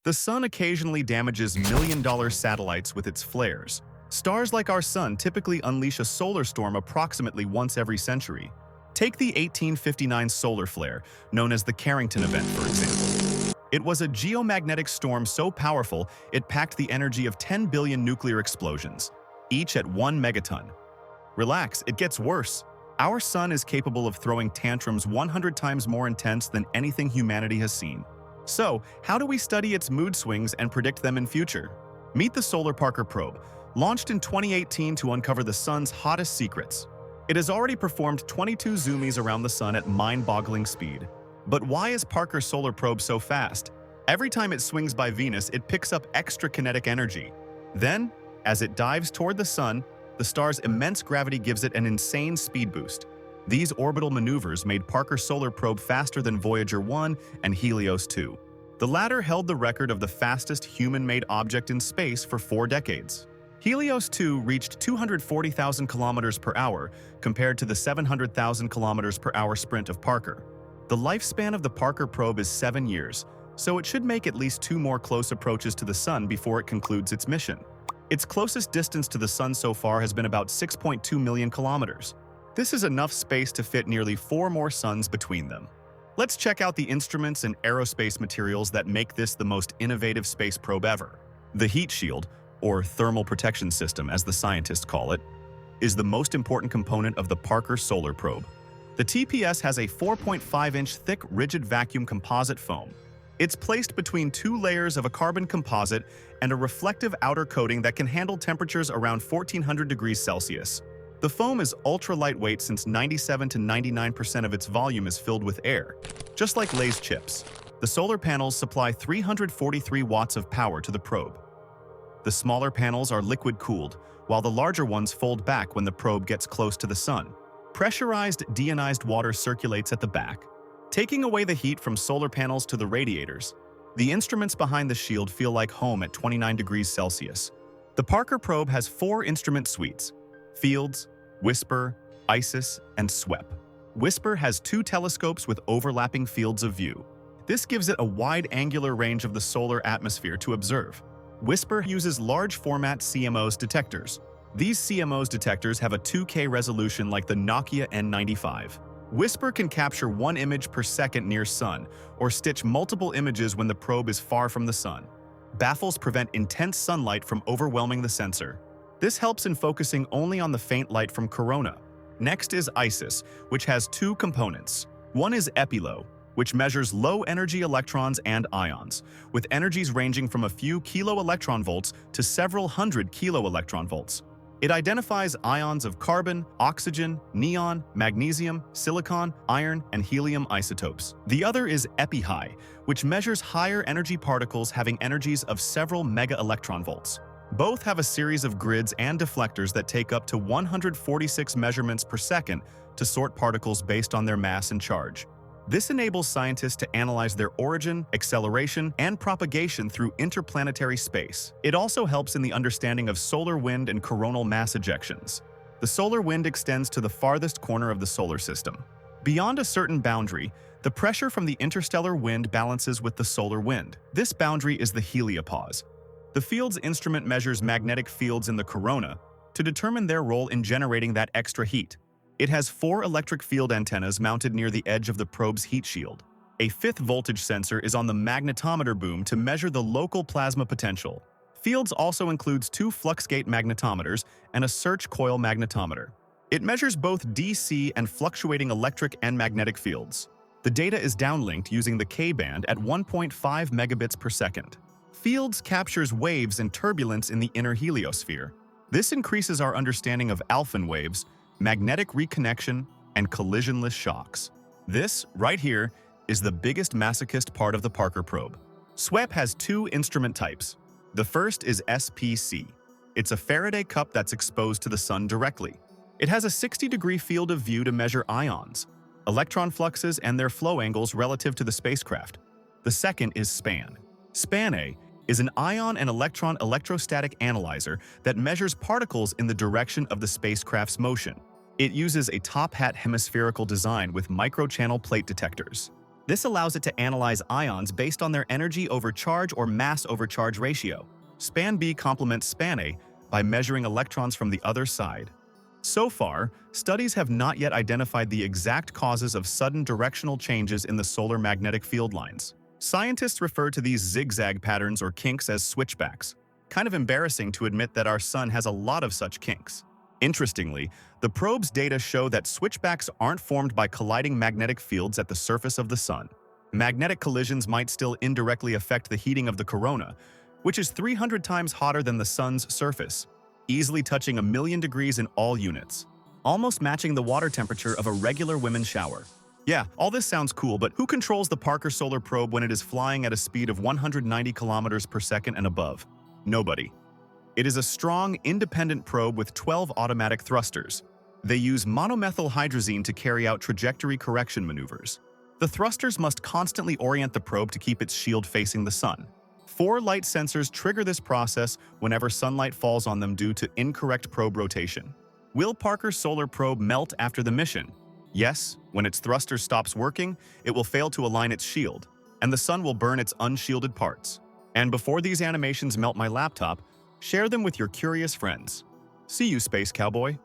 The sun occasionally damages million-dollar satellites with its flares. Stars like our sun typically unleash a solar storm approximately once every century. Take the 1859 solar flare, known as the Carrington event, for example. It was a geomagnetic storm so powerful it packed the energy of 10 billion nuclear explosions, each at 1 megaton. Relax, it gets worse. Our sun is capable of throwing tantrums 100 times more intense than anything humanity has seen. So, how do we study its mood swings and predict them in future? Meet the Solar Parker Probe, launched in 2018 to uncover the sun's hottest secrets. It has already performed 22 zoomies around the sun at mind-boggling speed. But why is Parker's solar probe so fast? Every time it swings by Venus, it picks up extra kinetic energy. Then, as it dives toward the sun, the star's immense gravity gives it an insane speed boost. These orbital maneuvers made Parker's solar probe faster than Voyager 1 and Helios 2. The latter held the record of the fastest human-made object in space for 4 decades. Helios 2 reached 240,000 kilometers per hour compared to the 700,000 kilometers per hour sprint of Parker. The lifespan of the Parker probe is 7 years, so it should make at least 2 more close approaches to the sun before it concludes its mission. Its closest distance to the sun so far has been about 6.2 million kilometers. This is enough space to fit nearly 4 more suns between them. Let's check out the instruments and aerospace materials that make this the most innovative space probe ever. The heat shield, or thermal protection system as the scientists call it, is the most important component of the Parker solar probe. The TPS has a 4.5-inch thick rigid vacuum composite foam. It's placed between 2 layers of a carbon composite and a reflective outer coating that can handle temperatures around 1400 degrees Celsius. The foam is ultra-lightweight since 97 to 99% of its volume is filled with air. Just like Lay's chips, the solar panels supply 343 watts of power to the probe. The smaller panels are liquid-cooled, while the larger ones fold back when the probe gets close to the sun. Pressurized deionized water circulates at the back, taking away the heat from solar panels to the radiators. The instruments behind the shield feel like home at 29 degrees Celsius. The Parker probe has 4 instrument suites: Fields, WSPR, ISIS, and SWEP. WSPR has 2 telescopes with overlapping fields of view. This gives it a wide angular range of the solar atmosphere to observe. WSPR uses large-format CMOS detectors. These CMOS detectors have a 2K resolution like the Nokia N95. WSPR can capture 1 image per second near sun, or stitch multiple images when the probe is far from the sun. Baffles prevent intense sunlight from overwhelming the sensor. This helps in focusing only on the faint light from corona. Next is ISIS, which has 2 components. One is EPILO, which measures low-energy electrons and ions, with energies ranging from a few kilo-electron volts to several hundred kilo-electron volts. It identifies ions of carbon, oxygen, neon, magnesium, silicon, iron, and helium isotopes. The other is EPI-HI, which measures higher energy particles having energies of several mega-electron volts. Both have a series of grids and deflectors that take up to 146 measurements per second to sort particles based on their mass and charge. This enables scientists to analyze their origin, acceleration, and propagation through interplanetary space. It also helps in the understanding of solar wind and coronal mass ejections. The solar wind extends to the farthest corner of the solar system. Beyond a certain boundary, the pressure from the interstellar wind balances with the solar wind. This boundary is the heliopause. The field's instrument measures magnetic fields in the corona to determine their role in generating that extra heat. It has 4 electric field antennas mounted near the edge of the probe's heat shield. A 5th voltage sensor is on the magnetometer boom to measure the local plasma potential. Fields also includes 2 fluxgate magnetometers and a search coil magnetometer. It measures both DC and fluctuating electric and magnetic fields. The data is downlinked using the K-band at 1.5 megabits per second. Fields captures waves and turbulence in the inner heliosphere. This increases our understanding of Alfvén waves, magnetic reconnection, and collisionless shocks. This, right here, is the biggest masochist part of the Parker probe. SWEP has 2 instrument types. The first is SPC. It's a Faraday cup that's exposed to the sun directly. It has a 60-degree field of view to measure ions, electron fluxes, and their flow angles relative to the spacecraft. The second is SPAN. SPAN-A is an ion and electron electrostatic analyzer that measures particles in the direction of the spacecraft's motion. It uses a top-hat hemispherical design with microchannel plate detectors. This allows it to analyze ions based on their energy over charge or mass over charge ratio. Span B complements Span A by measuring electrons from the other side. So far, studies have not yet identified the exact causes of sudden directional changes in the solar magnetic field lines. Scientists refer to these zigzag patterns or kinks as switchbacks. Kind of embarrassing to admit that our sun has a lot of such kinks. Interestingly, the probe's data show that switchbacks aren't formed by colliding magnetic fields at the surface of the sun. Magnetic collisions might still indirectly affect the heating of the corona, which is 300 times hotter than the sun's surface, easily touching 1,000,000 degrees in all units, almost matching the water temperature of a regular women's shower. Yeah, all this sounds cool, but who controls the Parker Solar Probe when it is flying at a speed of 190 kilometers per second and above? Nobody. It is a strong, independent probe with 12 automatic thrusters. They use monomethylhydrazine to carry out trajectory correction maneuvers. The thrusters must constantly orient the probe to keep its shield facing the sun. 4 light sensors trigger this process whenever sunlight falls on them due to incorrect probe rotation. Will Parker's solar probe melt after the mission? Yes, when its thruster stops working, it will fail to align its shield, and the sun will burn its unshielded parts. And before these animations melt my laptop, share them with your curious friends. See you, Space Cowboy.